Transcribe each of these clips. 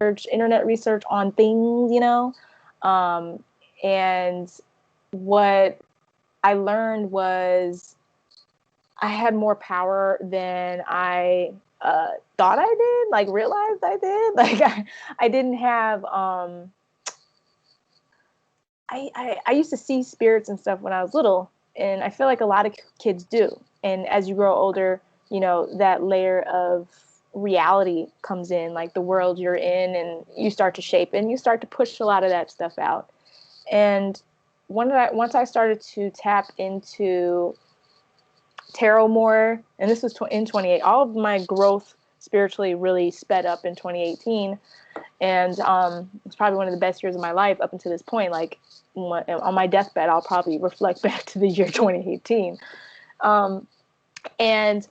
internet research on things, you know. And what I learned was I had more power than I thought I did, like realized I did. Like I didn't have I used to see spirits and stuff when I was little, and I feel like a lot of kids do. And as you grow older, you know, that layer of reality comes in, like the world you're in, and you start to shape and you start to push a lot of that stuff out. And once I started to tap into tarot more, and this was in 28, all of my growth spiritually really sped up in 2018. And it's probably one of the best years of my life up until this point. Like on my deathbed, I'll probably reflect back to the year 2018. And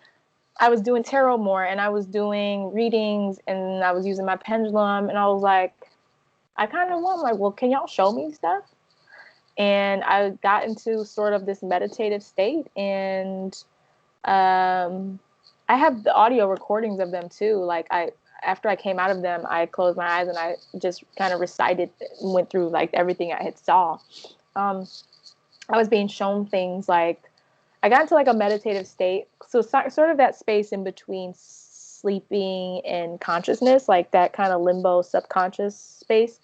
I was doing tarot more, and I was doing readings, and I was using my pendulum, and I was like, I kind of want, like, well, can y'all show me stuff? And I got into sort of this meditative state, and I have the audio recordings of them too. Like after I came out of them, I closed my eyes and I just kind of recited, went through like everything I had saw. I was being shown things like, I got into like a meditative state. So sort of that space in between sleeping and consciousness, like that kind of limbo subconscious space.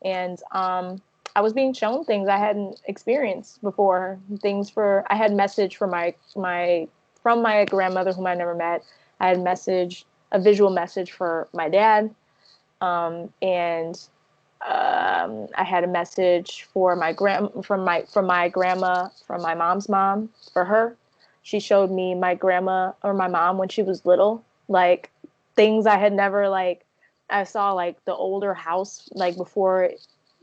And I was being shown things I hadn't experienced before. I had message from my grandmother, whom I never met. I had a visual message for my dad, and I had a message for from my grandma, from my mom's mom, for her. She showed me my grandma or my mom when she was little, like things I had never, like I saw like the older house, like before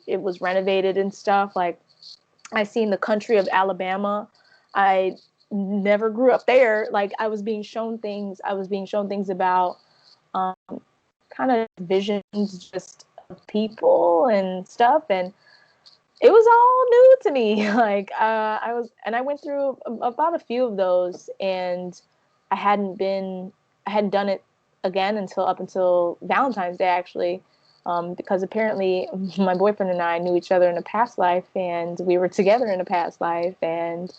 it was renovated and stuff. Like I seen the country of Alabama. I never grew up there. Like I was being shown things. I was being shown things about kind of visions just of people and stuff, and it was all new to me. Like I went through about a few of those, and I hadn't done it again until Valentine's Day, actually. Because apparently my boyfriend and I knew each other in a past life, and we were together in a past life, and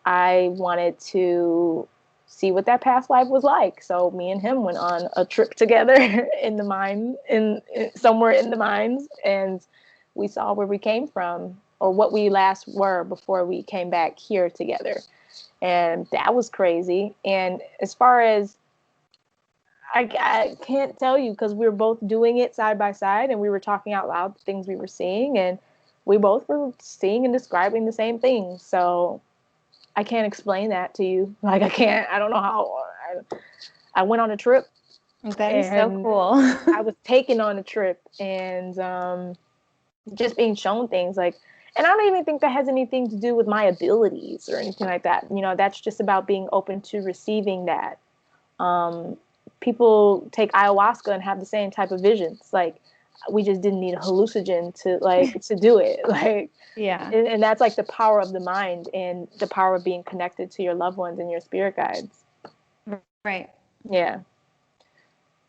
I wanted to see what that past life was like. So me and him went on a trip together in the mine, somewhere in the mines, and we saw where we came from, or what we last were before we came back here together. And that was crazy. And as far as I can't tell you, because we were both doing it side by side, and we were talking out loud the things we were seeing, and we both were seeing and describing the same things. So I can't explain that to you. Like I don't know how. I went on a trip. That is so cool. I was taken on a trip, and just being shown things like, and I don't even think that has anything to do with my abilities or anything like that. You know, that's just about being open to receiving that. People take ayahuasca and have the same type of visions. Like we just didn't need a hallucinogen to do it. Like, yeah. And that's like the power of the mind and the power of being connected to your loved ones and your spirit guides. Right. Yeah.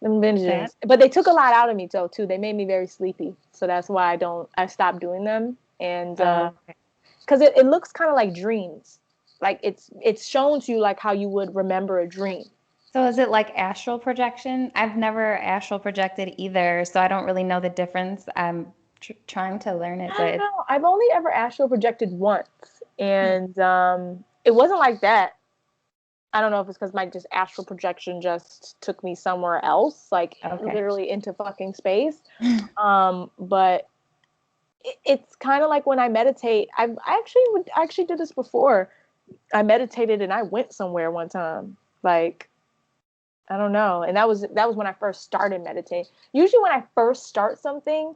But they took a lot out of me too. They made me very sleepy. So that's why I stopped doing them. And because it looks kind of like dreams. Like it's shown to you like how you would remember a dream. So is it like astral projection? I've never astral projected either, so I don't really know the difference. I'm trying to learn it, I but don't know. I've only ever astral projected once, and it wasn't like that. I don't know if it's because my just astral projection just took me somewhere else, like literally into fucking space. But it's kind of like when I meditate. I actually did this before. I meditated and I went somewhere one time, like. I don't know. And that was when I first started meditating. Usually when I first start something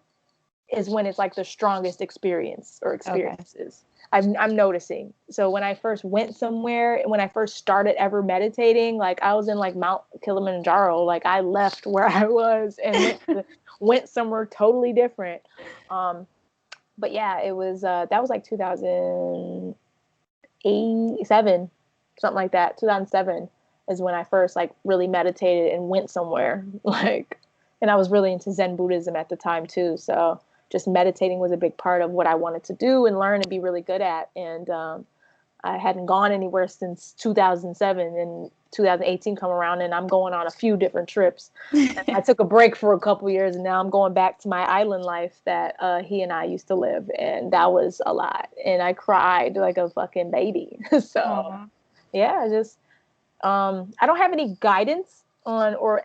is when it's like the strongest experiences. I'm noticing. So when I first went somewhere, when I first started ever meditating, like I was in like Mount Kilimanjaro, like I left where I was and went somewhere totally different. But yeah, it was that was like 2007, something like that. 2007 is when I first like really meditated and went somewhere. Like And I was really into Zen Buddhism at the time too. So just meditating was a big part of what I wanted to do and learn and be really good at. And I hadn't gone anywhere since 2007, and 2018 come around and I'm going on a few different trips. And I took a break for a couple years, and now I'm going back to my island life that he and I used to live. And that was a lot. And I cried like a fucking baby. So Aw. yeah, just I don't have any guidance on or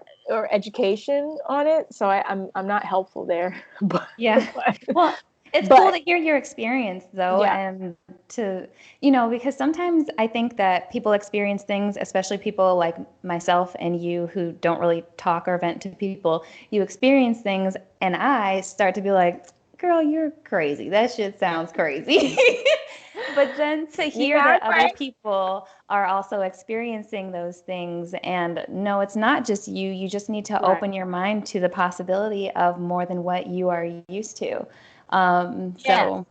education on it, so I'm not helpful there. but Yeah. Well, it's cool but to hear your experience though, yeah, and to, because sometimes I think that people experience things, especially people like myself and you who don't really talk or vent to people, you experience things and I start to be like, girl, you're crazy. That shit sounds crazy. But then to you're hear not that other right. people are also experiencing those things, and no, it's not just you. You just need to Right. open your mind to the possibility of more than what you are used to. Yes, So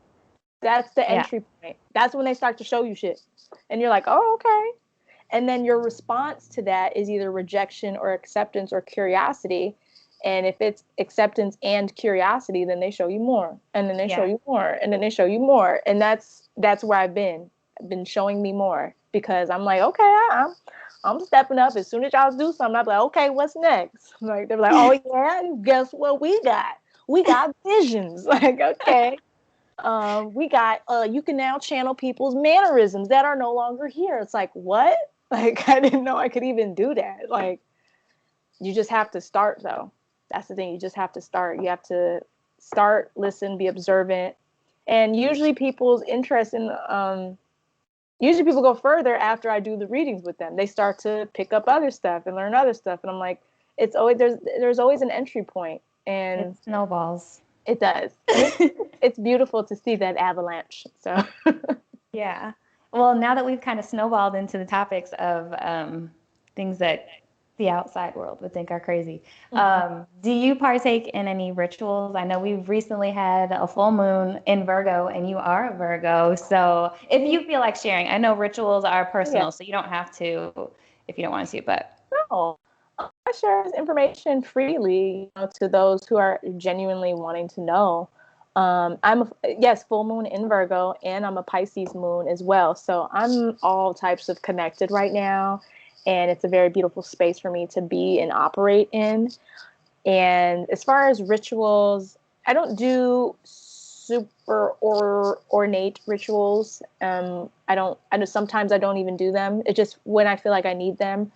that's the yeah, entry point. That's when they start to show you shit, and you're like, oh, okay. And then your response to that is either rejection or acceptance or curiosity. And if it's acceptance and curiosity, then they show you more, and then they show yeah, you more, and then they show you more. And that's where I've been. I've been showing me more because I'm like, okay, I'm stepping up. As soon as y'all do something, I'm like, okay, what's next? Like they're like, oh yeah, guess what we got? We got visions. Like, okay. We got you can now channel people's mannerisms that are no longer here. It's like, what? Like, I didn't know I could even do that. Like, you just have to start though. That's the thing. You just have to start. You have to start, listen, be observant. And usually people's interest in usually people go further after I do the readings with them. They start to pick up other stuff and learn other stuff. And I'm like, it's always there's always an entry point, it and snowballs. it does. And it's beautiful to see that avalanche. So Yeah. Well, now that we've kind of snowballed into the topics of things that the outside world would think are crazy, Mhm. do you partake in any rituals? I know we've recently had a full moon in Virgo, and you are a Virgo. So if you feel like sharing, I know rituals are Yeah. personal, so you don't have to if you don't want to, but No. I share this information freely, to those who are genuinely wanting to know. Yes, full moon in Virgo, and I'm a Pisces moon as well. So I'm all types of connected right now, and it's a very beautiful space for me to be and operate in. And as far as rituals, I don't do super ornate rituals. I know sometimes I don't even do them. It's just when I feel like I need them.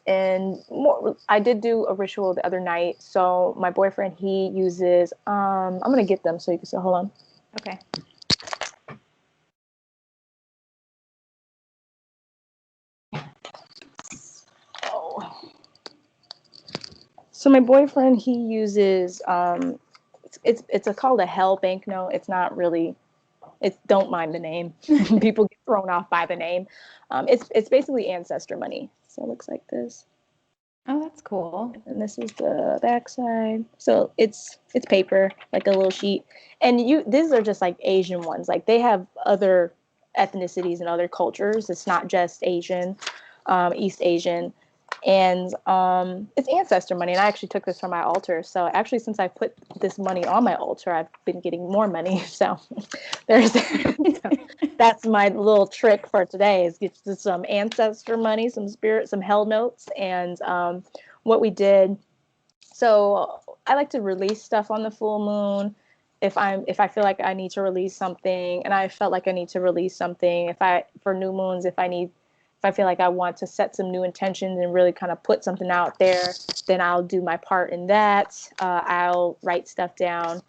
And more, I did do a ritual the other night. So my boyfriend, he uses I'm gonna get them so you can see. Hold on. okay. Oh. So my boyfriend, he uses called a hell banknote. It's not really, it's, don't mind the name. People get thrown off by the name. It's basically ancestor money. So it looks like this. Oh, that's cool. And this is the backside. So it's paper, like a little sheet. And these are just like Asian ones. Like they have other ethnicities and other cultures. It's not just Asian, East Asian. And it's ancestor money. And I actually took this from my altar. So actually, since I put this money on my altar, I've been getting more money. So there's so that's my little trick for today is get some ancestor money, some spirit, some hell notes, and what we did. So I like to release stuff on the full moon. If I feel like I need to release something, and I felt like I need to release something. If I for new moons, if I feel like I want to set some new intentions and really kind of put something out there, then I'll do my part in that. I'll write stuff down.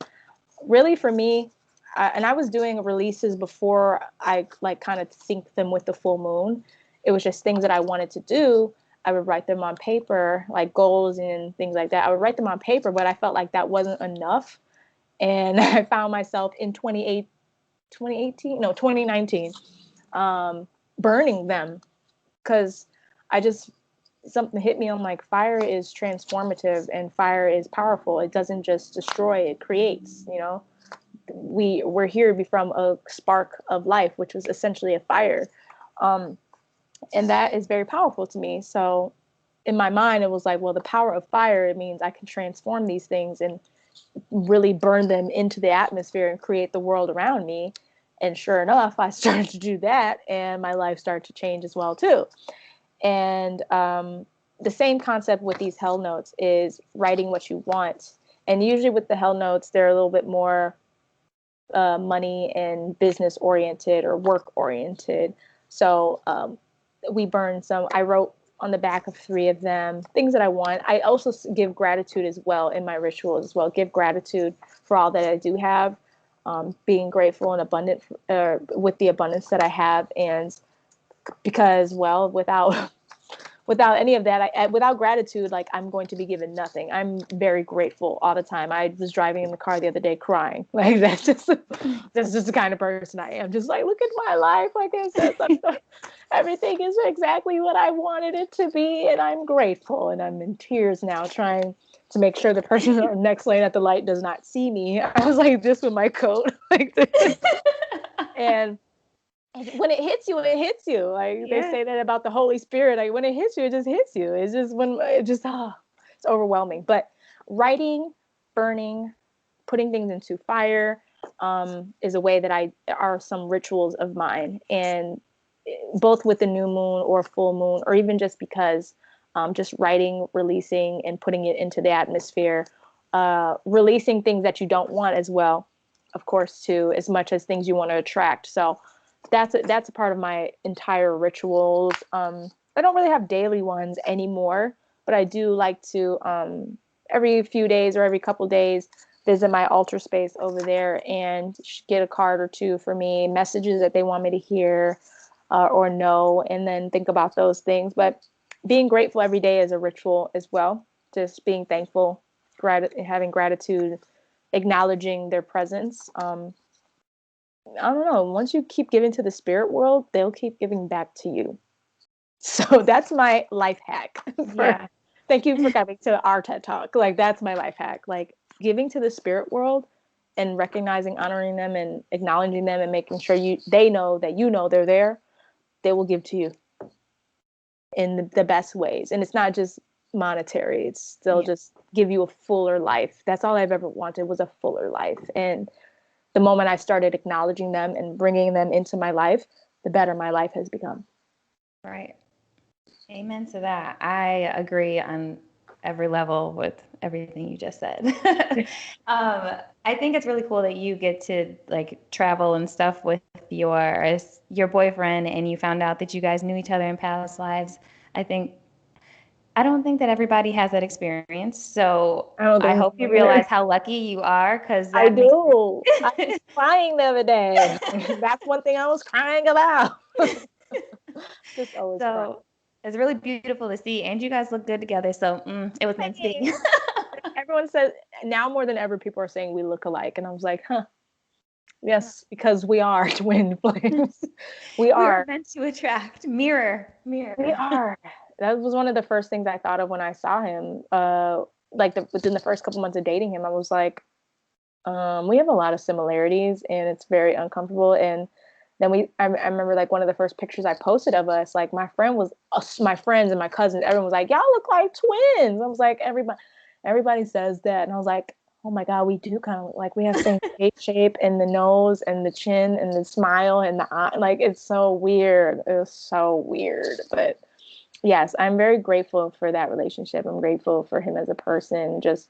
Really, for me, and I was doing releases before I like kind of sync them with the full moon. It was just things that I wanted to do. I would write them on paper, like goals and things like that. I would write them on paper, but I felt like that wasn't enough. And I found myself in 2019, burning them because I just, something hit me. I'm like, fire is transformative and fire is powerful. It doesn't just destroy, it creates, we're here from a spark of life, which was essentially a fire. Um, and that is very powerful to me. So in my mind, it was like, well, the power of fire, it means I can transform these things and really burn them into the atmosphere and create the world around me. And sure enough, I started to do that, and my life started to change as well too. And the same concept with these hell notes is writing what you want. And usually with the hell notes, they're a little bit more money and business oriented or work oriented. So we burned some. I wrote on the back of 3 of them things that I want. I also give gratitude as well in my rituals as well. Give gratitude for all that I do have, being grateful and abundant with the abundance that I have, and because, well, without any of that, without gratitude, like, I'm going to be given nothing. I'm very grateful all the time. I was driving in the car the other day crying. Like, that's just the kind of person I am. Just like, look at my life. Like I said, everything is exactly what I wanted it to be, and I'm grateful. And I'm in tears now, trying to make sure the person in the next lane at the light does not see me. I was like this with my coat, like this. And when it hits you, it hits you. Like they say that about the Holy Spirit. Like when it hits you, it just hits you. It's just it's overwhelming. But writing, burning, putting things into fire is a way that are some rituals of mine. And both with the new moon or full moon, or even just because just writing, releasing, and putting it into the atmosphere, releasing things that you don't want as well, of course, too, as much as things you want to attract. So that's a part of my entire rituals. I don't really have daily ones anymore, but I do like to every few days or every couple days visit my altar space over there and get a card or 2 for me, messages that they want me to hear or know, and then think about those things. But being grateful every day is a ritual as well. Just being thankful, having gratitude, acknowledging their presence. I don't know. Once you keep giving to the spirit world, they'll keep giving back to you. So that's my life hack. Thank you for coming to our TED Talk. Like, that's my life hack. Like, giving to the spirit world and recognizing, honoring them, and acknowledging them, and making sure they know that they're there. They will give to you in the best ways. And it's not just monetary. They'll just give you a fuller life. That's all I've ever wanted, was a fuller life. And the moment I started acknowledging them and bringing them into my life, the better my life has become. Right. Amen to that. I agree on every level with everything you just said. I think it's really cool that you get to like travel and stuff with your boyfriend, and you found out that you guys knew each other in past lives. I don't think that everybody has that experience. So I hope you realize how lucky you are, because I do. I was crying the other day. That's one thing I was crying about. Just always crying. It's really beautiful to see, and you guys look good together. So it was meant to be. Everyone says now more than ever, people are saying we look alike, and I was like, huh. Yes, because we are twin flames. We are meant to attract. Mirror. We are. That was one of the first things I thought of when I saw him. Within the first couple months of dating him, I was like, we have a lot of similarities, and it's very uncomfortable. And then I remember like one of the first pictures I posted of us, like my friends and my cousins, everyone was like, y'all look like twins. I was like, everybody says that. And I was like, oh my God, we do kind of like, we have the same face shape, and the nose and the chin and the smile and the eye. Like, it's so weird. It was so weird. But yes, I'm very grateful for that relationship. I'm grateful for him as a person, just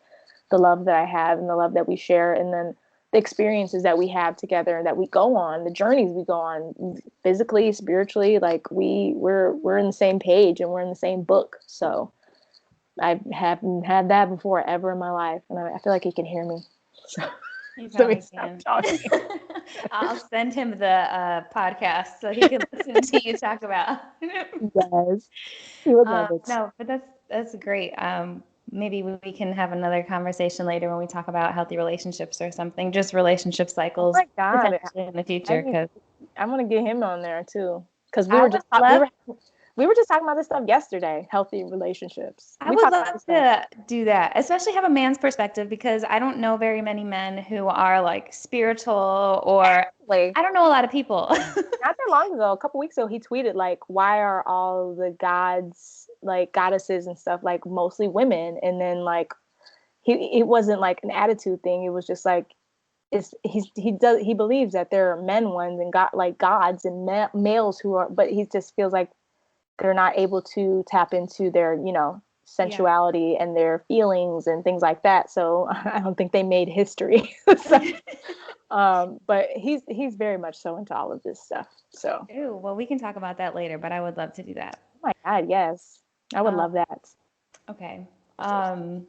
the love that I have and the love that we share. And then the experiences that we have together and that we go on, the journeys we go on physically, spiritually, like we're in the same page and we're in the same book. So I haven't had that before ever in my life. And I feel like he can hear me. So let me stop talking. I'll send him the podcast so he can listen to you talk about. Yes. He would love it. No, but that's great. Maybe we can have another conversation later when we talk about healthy relationships or something, just relationship cycles. Oh my God. In the future. I want to get him on there too. Because We were just talking about this stuff yesterday, healthy relationships. I We would talked about love this stuff. to do that, especially have a man's perspective, because I don't know very many men who are like spiritual, or Like, I don't know a lot of people. not that long ago, a couple weeks ago, he tweeted like, "Why are all the gods, like goddesses and stuff, like mostly women?" And then like, it wasn't like an attitude thing. It was just like, he believes that there are men ones and got like gods and males who are, but he just feels like they're not able to tap into their, Yeah. sensuality and their feelings and things like that. So I don't think they made history. So, but he's very much so into all of this stuff. So, Ooh, well, we can talk about that later, but I would love to do that. oh my God, yes, I would Um, love that. okay. Um,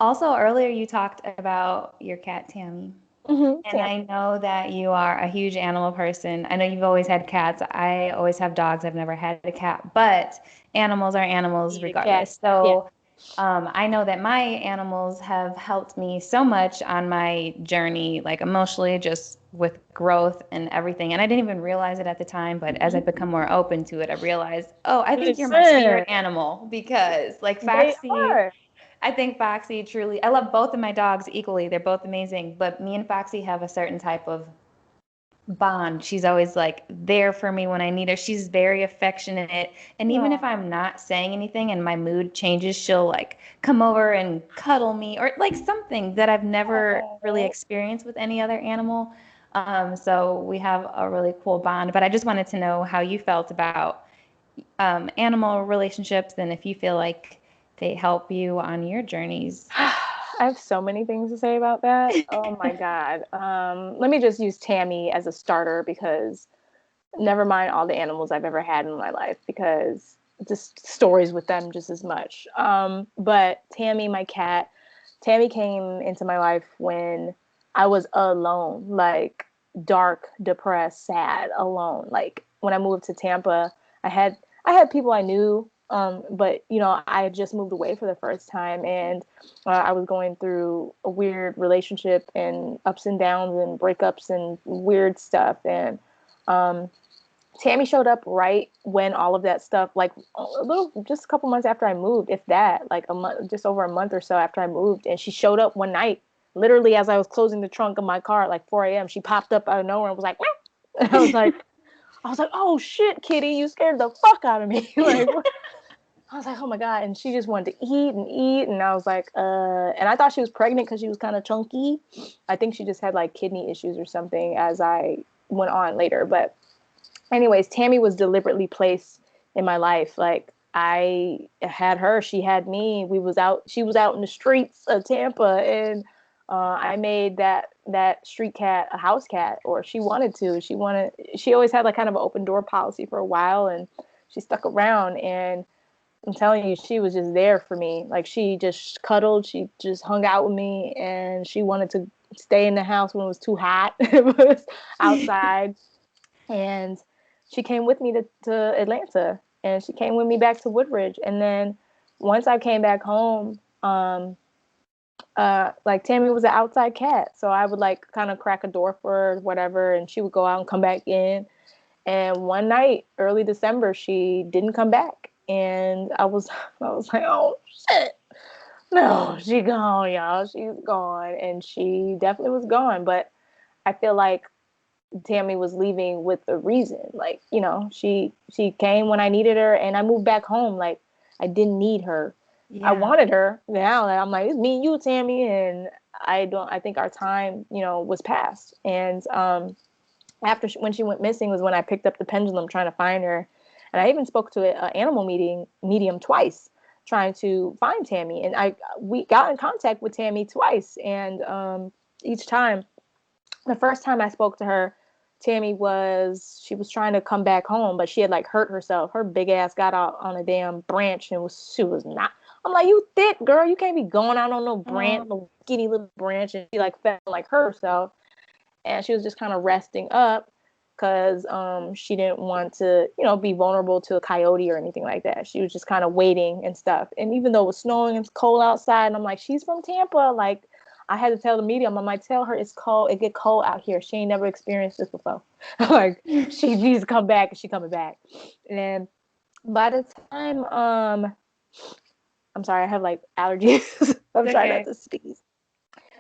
Also, earlier you talked about your cat, Tammy. And Tam. I know that you are a huge animal person. I know you've always had cats. I always have dogs. I've never had a cat, but animals are animals Need a cat. regardless. Yeah. So I know that my animals have helped me so much on my journey, like emotionally, just with growth and everything. And I didn't even realize it at the time, but as I've become more open to it, I've realized, oh, I think you're my Listen, spirit animal, because like they Foxy, are. I think Foxy truly, I love both of my dogs equally. They're both amazing, but me and Foxy have a certain type of bond. She's always like there for me when I need her. She's very affectionate. And even if Aw. I'm not saying anything and my mood changes, she'll like come over and cuddle me, or like something that I've never really Aw. experienced with any other animal. So we have a really cool bond. But I just wanted to know how you felt about animal relationships, and if you feel like they help you on your journeys. I have so many things to say about that. Oh my God. Let me just use Tammy as a starter because never mind all the animals I've ever had in my life because just stories with them just as much. But Tammy, my cat, Tammy came into my life when I was alone, like dark, depressed, sad, alone. Like when I moved to Tampa, I had people I knew, but I had just moved away for the first time, and I was going through a weird relationship and ups and downs and breakups and weird stuff, and um, Tammy showed up right when all of that stuff, like just a couple months after I moved, if that, like a month, just over a month or so after I moved. And she showed up one night, literally as I was closing the trunk of my car at like 4 a.m. She popped up out of nowhere and was like, "Meow." And I was like, oh shit, kitty, you scared the fuck out of me. Like, what? I was like, oh my God. And she just wanted to eat and eat. And I was like, and I thought she was pregnant because she was kind of chunky. I think she just had like kidney issues or something as I went on later. But anyways, Tammy was deliberately placed in my life. Like I had her, she had me. She was out in the streets of Tampa, and I made that street cat a house cat, or she wanted to. She always had like kind of an open door policy for a while, and she stuck around. And I'm telling you, she was just there for me. Like she just cuddled, she just hung out with me, and she wanted to stay in the house when it was too hot. It was outside, and she came with me to Atlanta, and she came with me back to Woodridge. And then once I came back home, like Tammy was an outside cat, so I would like kind of crack a door for her, whatever, and she would go out and come back in. And one night, early December, she didn't come back, and I was like, oh shit, no, she gone, y'all, she's gone, and she definitely was gone. But I feel like Tammy was leaving with a reason. Like, she came when I needed her, and I moved back home. Like, I didn't need her. I Yeah. wanted her. Now I'm like, it's me and you, Tammy, and I think our time, was past. And when she went missing was when I picked up the pendulum trying to find her. And I even spoke to an animal medium twice trying to find Tammy. And we got in contact with Tammy twice. And each time, the first time I spoke to her, she was trying to come back home, but she had like hurt herself. Her big ass got out on a damn branch and she was not. I'm like, you thick girl, you can't be going out on no branch, Oh, no skinny little branch. And she like fell like hurt herself, and she was just kind of resting up because she didn't want to, be vulnerable to a coyote or anything like that. She was just kind of waiting and stuff. And even though it was snowing and it's cold outside, and I'm like, she's from Tampa, like. I had to tell the medium, I might tell her it's cold. It get cold out here. She ain't never experienced this before. Like she needs to come back, and she coming back. And by the time I'm sorry, I have like allergies. I'm It's trying not okay. to sneeze.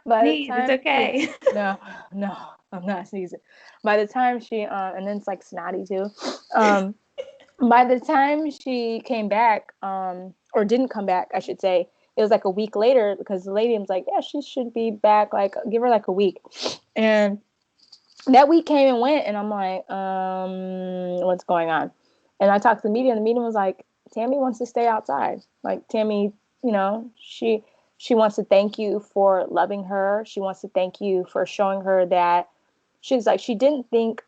By the Sneeze. It's time she, okay. no, no, I'm not sneezing. By the time she and then it's like snotty too. Um by the time she came back, or didn't come back, I should say, it was like a week later because the lady was like, yeah, she should be back, like give her like a week. And that week came and went, and I'm like, what's going on? And I talked to the media, and the media was like, Tammy wants to stay outside. Like Tammy, she wants to thank you for loving her. She wants to thank you for showing her that she's like she didn't think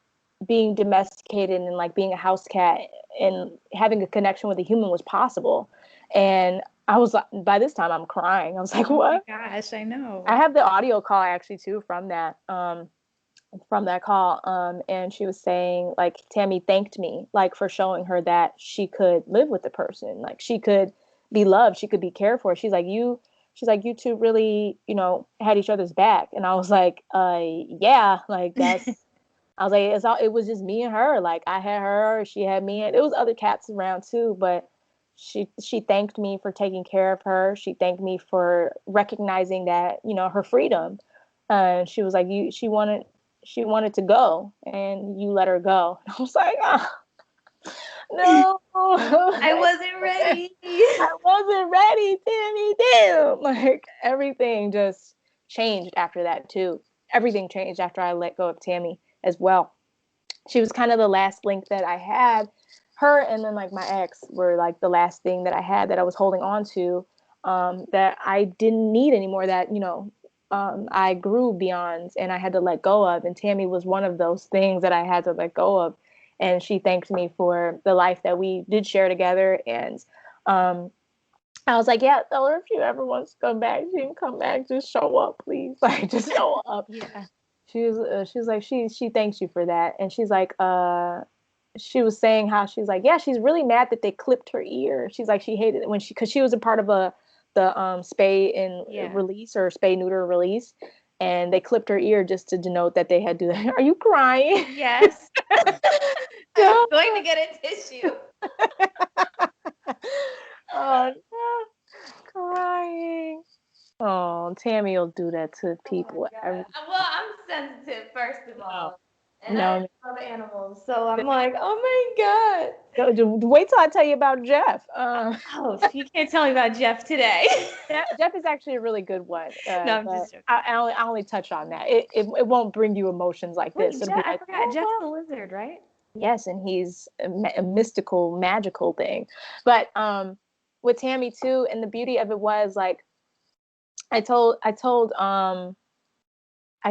being domesticated and like being a house cat and having a connection with a human was possible. And I was like, by this time I'm crying. I was like, Oh my what? gosh, I know. I have the audio call actually too from that call, and she was saying like Tammy thanked me like for showing her that she could live with the person, like she could be loved, she could be cared for. She's like, you two really, had each other's back. And I was like, yeah, like that's I was like, it was just me and her. Like I had her, she had me, and it was other cats around too, but she thanked me for taking care of her. She thanked me for recognizing that, her freedom. She was like, she wanted to go, and you let her go. And I was like, oh, no. I wasn't ready. I wasn't ready, Timmy. Damn. Like everything just changed after that too. Everything changed after I let go of Tammy as well. She was kind of the last link that I had. Her and then like my ex were like the last thing that I had that I was holding on to, that I didn't need anymore, that, I grew beyond and I had to let go of. And Tammy was one of those things that I had to let go of. And she thanked me for the life that we did share together. And um, I was like, yeah, tell her if she ever wants to come back, she can come back. Just show up, please. Like, just show up. Yeah. She was like, she thanks you for that. And she's like, she was saying how she's like, yeah, she's really mad that they clipped her ear. She's like, she hated it when because she was a part of the spay and Yeah. release, or spay neuter release, and they clipped her ear just to denote that they had to do that. Are you crying? Yes. I was No. going to get a tissue. Oh no, crying. Oh, Tammy will do that to Oh my people. God. Well, I'm sensitive, first of No, all. And I no. love animals. So I'm like, oh my God. Wait till I tell you about Jeff. Oh, you can't tell me about Jeff today. Jeff is actually a really good one, No, I'm but just joking. I only touch on that. It won't bring you emotions like Wait, this. It'll Jeff, be I like, forgot. oh Jeff's well, the lizard, right? yes, and he's a mystical, magical thing. But with Tammy too, and the beauty of it was like I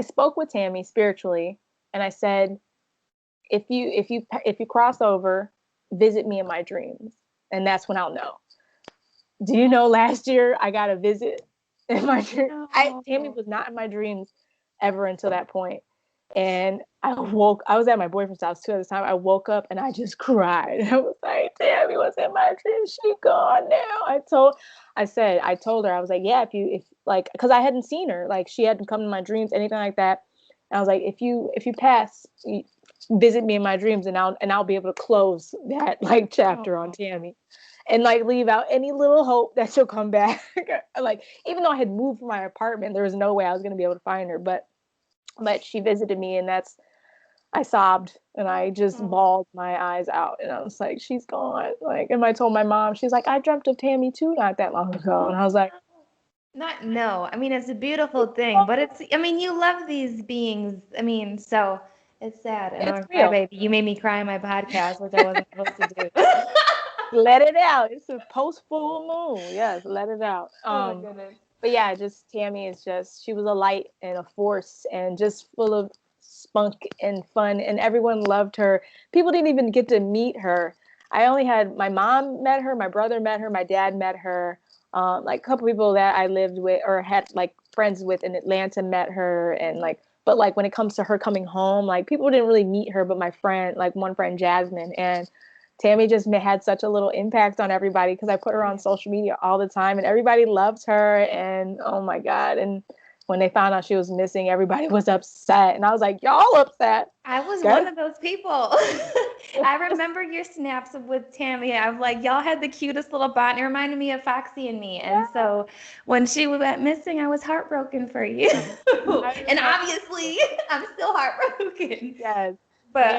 spoke with Tammy spiritually, and I said, if you cross over, visit me in my dreams, and that's when I'll know. Do you know last year I got a visit in my dream? Tammy No. was not in my dreams ever until that point. And I was at my boyfriend's house too at the time. I woke up and I just cried. I was like, Tammy was in my dream. She gone now. I told her, I was like, yeah, if like, cause I hadn't seen her, like she hadn't come to my dreams, anything like that. And I was like, if you pass, visit me in my dreams, and I'll be able to close that like chapter on Tammy, and like leave out any little hope that she'll come back. Like even though I had moved from my apartment, there was no way I was going to be able to find her, but she visited me, and I sobbed and I just bawled my eyes out, and I was like, she's gone. Like, and I told my mom, she's like, I dreamt of Tammy too not that long ago, and I was like, Not no. I mean, it's a beautiful thing, but I mean, you love these beings. I mean, so it's sad. And I'm it's a real. crybaby. You made me cry in my podcast, which I wasn't supposed to do. Let it out. It's a post full moon. Yes, let it out. Oh my goodness. But yeah, just Tammy is just, she was a light and a force and just full of spunk and fun, and everyone loved her. People didn't even get to meet her. I only had my mom met her, my brother met her, my dad met her. Like a couple people that I lived with or had like friends with in Atlanta met her, and like, but like when it comes to her coming home, like people didn't really meet her, but my friend, like one friend, Jasmine, and Tammy just had such a little impact on everybody because I put her on social media all the time, and everybody loves her. And oh my God. And when they found out she was missing, everybody was upset. And I was like, y'all upset? I was one of those people. I remember your snaps with Tammy. I'm like, y'all had the cutest little bond. It reminded me of Foxy and me. And so when she went missing, I was heartbroken for you. And obviously, I'm still heartbroken. Yes. But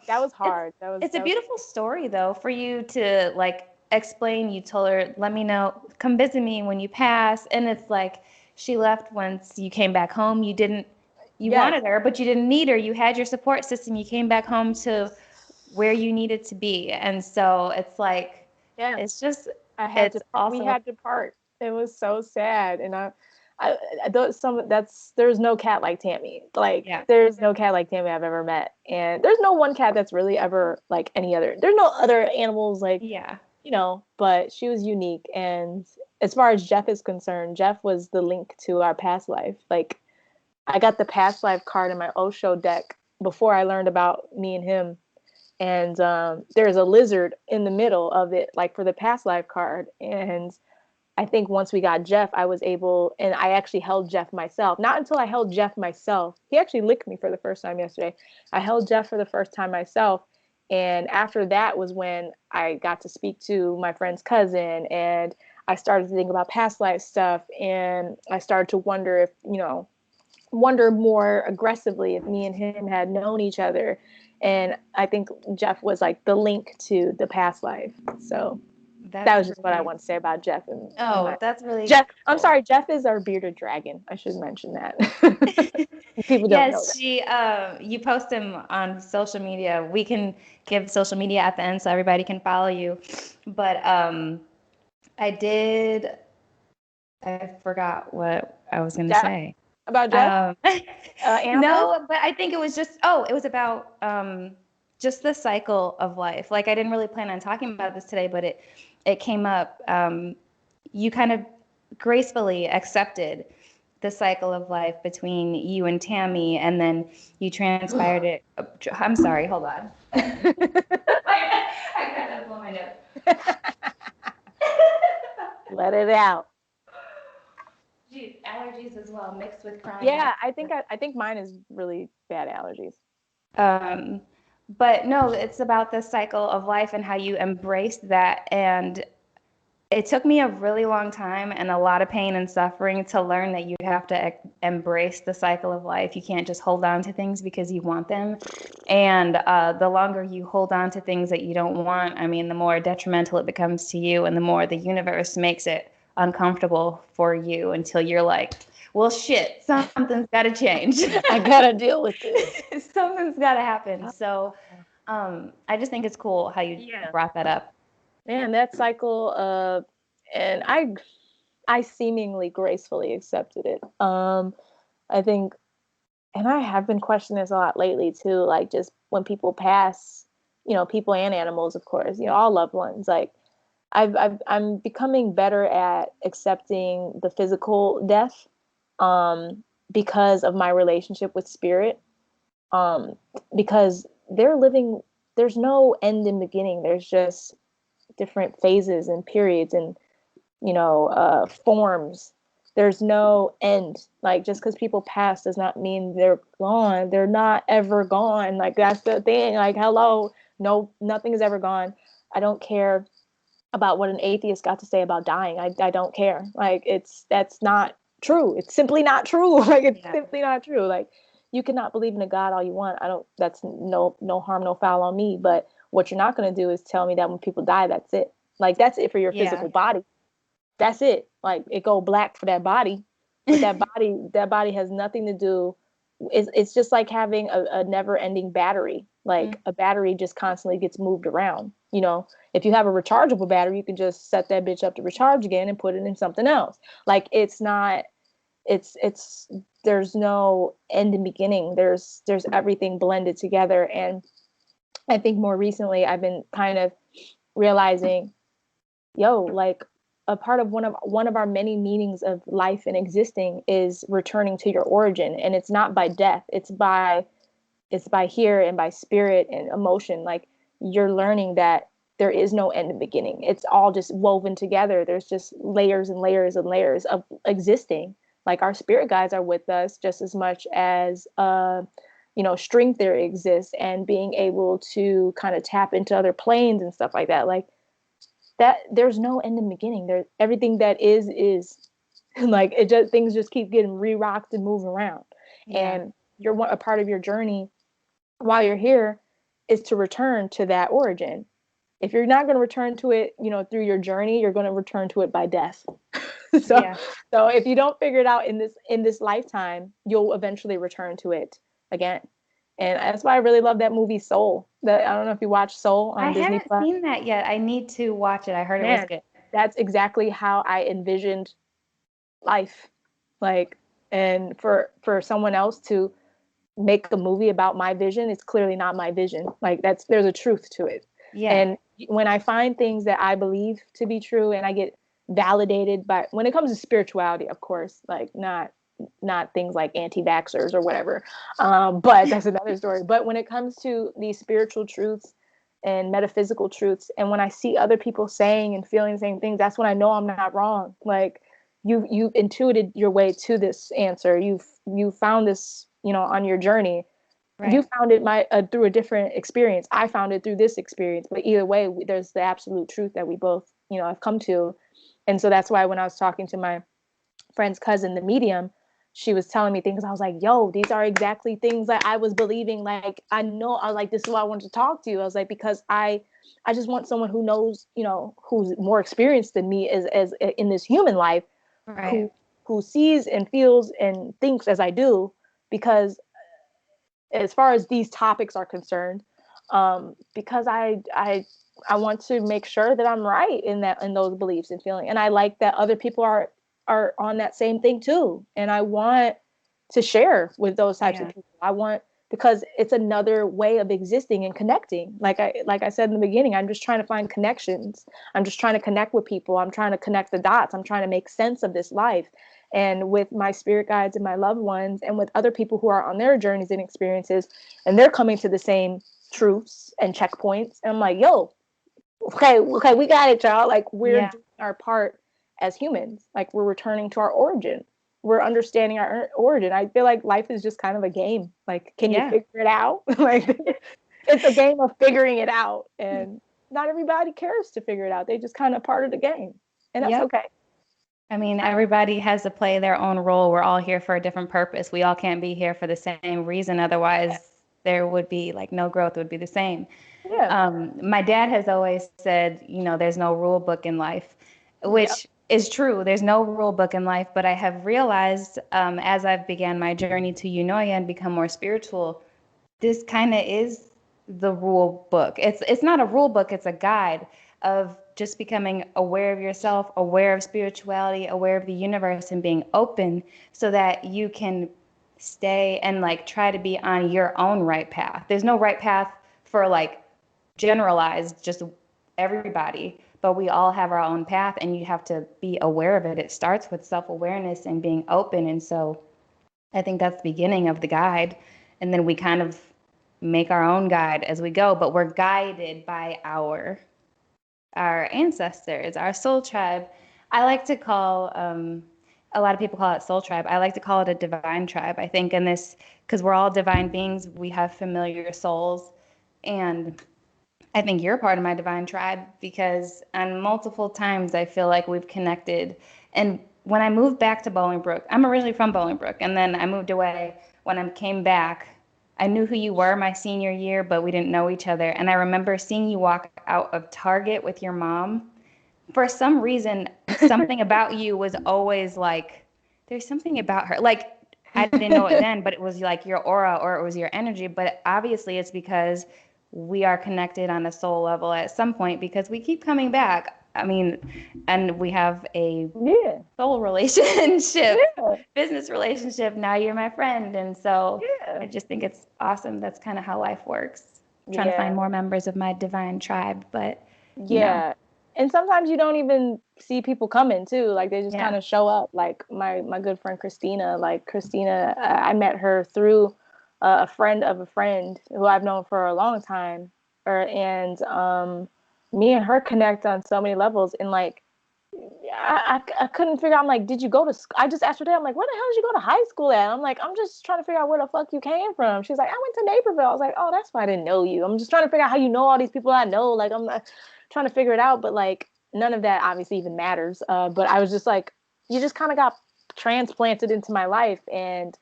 that was hard. It's a beautiful story, though, for you to like explain. You told her, let me know, come visit me when you pass. And it's like she left once you came back home. You wanted her, but you didn't need her. You had your support system. You came back home to where you needed to be. And so it's like, it's just, we had to part. It was so sad. And there's no cat like Tammy. Like, there's no cat like Tammy I've ever met. And there's no one cat that's really ever like any other. There's no other animals like, you know, but she was unique. And as far as Jeff is concerned, Jeff was the link to our past life. Like, I got the past life card in my Osho deck before I learned about me and him. And there's a lizard in the middle of it, like for the past life card. And I think once we got Jeff, I was able, and I actually held Jeff myself. Not until I held Jeff myself. He actually licked me for the first time yesterday. I held Jeff for the first time myself. And after that was when I got to speak to my friend's cousin, and I started to think about past life stuff. And I started to wonder more aggressively if me and him had known each other. And I think Jeff was like the link to the past life. So that was just what I want to say about Jeff. That's really Jeff. Cool. I'm sorry, Jeff is our bearded dragon. I should mention that. People don't know that. You post him on social media. We can give social media at the end so everybody can follow you. But I forgot what I was going to say. About Jeff? No, but I think it was about just the cycle of life. Like, I didn't really plan on talking about this today, but it came up. You kind of gracefully accepted the cycle of life between you and Tammy, and then you transpired it. I'm sorry, hold on. I kind of blow my nose. Let it out. Geez, allergies as well, mixed with crying. Yeah, I think mine is really bad allergies. But no, it's about the cycle of life and how you embrace that. And it took me a really long time and a lot of pain and suffering to learn that you have to embrace the cycle of life. You can't just hold on to things because you want them. And the longer you hold on to things that you don't want, I mean, the more detrimental it becomes to you, and the more the universe makes it uncomfortable for you, until you're like, well, shit, something's got to change. I got to deal with this. Something's got to happen. So I just think it's cool how you brought that up. Man, that cycle, and I seemingly gracefully accepted it. I think, and I have been questioning this a lot lately too, like just when people pass, people and animals, of course, all loved ones, like, I'm becoming better at accepting the physical death because of my relationship with spirit. Because there's no end and beginning. There's just different phases and periods and, forms. There's no end. Like, just because people pass does not mean they're gone. They're not ever gone. Like, that's the thing. Like, hello, no, nothing is ever gone. I don't care about what an atheist got to say about dying. I don't care. Like, that's not true. It's simply not true. Like, it's simply not true. Like, you cannot believe in a God all you want. That's no harm, no foul on me. But what you're not going to do is tell me that when people die, that's it. Like, that's it for your physical body. That's it. Like, it go black for that body. But that body has nothing to do. It's just like having a never ending battery. Like, a battery just constantly gets moved around. If you have a rechargeable battery, you can just set that bitch up to recharge again and put it in something else. Like, there's no end and beginning. There's everything blended together. And I think more recently I've been kind of realizing, like, a part of one of our many meanings of life and existing is returning to your origin. And it's not by death. It's by here and by spirit and emotion. Like, you're learning that there is no end and beginning. It's all just woven together. There's just layers and layers and layers of existing. Like our spirit guides are with us just as much as string theory exists, and being able to kind of tap into other planes and stuff like that. Like that, there's no end and beginning. There, everything that is like it just, things just keep getting re-rocked and moved around. Yeah. And a part of your journey while you're here is to return to that origin. If you're not going to return to it, through your journey, you're going to return to it by death. so Yeah. so if you don't figure it out in this lifetime, you'll eventually return to it again. And that's why I really love that movie Soul. That, I don't know if you watch Soul I on Disney haven't Plus. seen that yet. I need to watch it. I heard it was Man, good. that's exactly how I envisioned life. Like, and for someone else to make a movie about my vision, it's clearly not my vision. Like, there's a truth to it. Yeah. And when I find things that I believe to be true and I get validated by, when it comes to spirituality, of course, like not things like anti-vaxxers or whatever, but that's another story. But when it comes to these spiritual truths and metaphysical truths, and when I see other people saying and feeling the same things, that's when I know I'm not wrong. Like, you've intuited your way to this answer. You found this, on your journey. Right. You found it through a different experience. I found it through this experience. But either way, there's the absolute truth that we both, have come to. And so that's why when I was talking to my friend's cousin, the medium, she was telling me things. I was like, yo, these are exactly things that I was believing. Like, I know, I was like, this is why I wanted to talk to you. I was like, because I just want someone who knows, who's more experienced than me as in this human life, Right. who sees and feels and thinks as I do. Because as far as these topics are concerned, because I want to make sure that I'm right in those beliefs and feeling, and I like that other people are on that same thing too, and I want to share with those types of people. I want, because it's another way of existing and connecting. Like I said in the beginning, I'm just trying to find connections. I'm just trying to connect with people. I'm trying to connect the dots. I'm trying to make sense of this life. And with my spirit guides and my loved ones, and with other people who are on their journeys and experiences, and they're coming to the same truths and checkpoints. And I'm like, yo, okay, we got it, y'all. Like, we're doing our part as humans. Like, we're returning to our origin. We're understanding our origin. I feel like life is just kind of a game. Like, can you figure it out? Like, it's a game of figuring it out. And not everybody cares to figure it out. They just kind of part of the game. And that's okay. I mean, everybody has to play their own role. We're all here for a different purpose. We all can't be here for the same reason. Otherwise, there would be like no growth would be the same. Yeah. My dad has always said, there's no rule book in life, which is true. There's no rule book in life. But I have realized as I've began my journey to Eunoia and become more spiritual, this kind of is the rule book. It's not a rule book. It's a guide of just becoming aware of yourself, aware of spirituality, aware of the universe, and being open so that you can stay and like try to be on your own right path. There's no right path for like generalized just everybody, but we all have our own path and you have to be aware of it. It starts with self-awareness and being open. And so I think that's the beginning of the guide. And then we kind of make our own guide as we go, but we're guided by our ancestors, our soul tribe. I like to call, a lot of people call it soul tribe. I like to call it a divine tribe. I think in this, because we're all divine beings, we have familiar souls. And I think you're part of my divine tribe because on multiple times I feel like we've connected. And when I moved back to Bolingbrook, I'm originally from Bolingbrook, and then I moved away. When I came back, I knew who you were my senior year, but we didn't know each other. And I remember seeing you walk out of Target with your mom. For some reason, something about you was always like, there's something about her. Like, I didn't know it then, but it was like your aura or it was your energy. But obviously it's because we are connected on a soul level at some point because we keep coming back. I mean, and we have a soul relationship, business relationship. Now you're my friend. And so I just think it's awesome. That's kind of how life works. Trying to find more members of my divine tribe, but you know. And sometimes you don't even see people coming too. Like, they just kind of show up. Like my good friend Christina. Like, Christina, I met her through a friend of a friend who I've known for a long time. And me and her connect on so many levels. And like, I couldn't figure out. I'm like, did you go to I just asked her today, I'm like, where the hell did you go to high school at? I'm like, I'm just trying to figure out where the fuck you came from. She's like, I went to Naperville. I was like, oh, that's why I didn't know you. I'm just trying to figure out how you know all these people I know. Like, I'm not trying to figure it out, but like none of that obviously even matters. But I was just like, you just kind of got transplanted into my life, and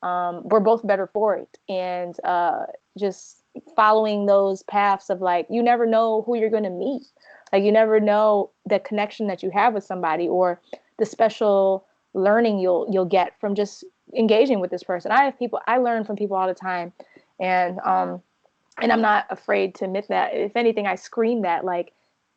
we're both better for it. And just following those paths of like, you never know who you're going to meet. Like, you never know the connection that you have with somebody, or the special learning you'll get from just engaging with this person. I learn from people all the time, and I'm not afraid to admit that. If anything, I scream that. Like,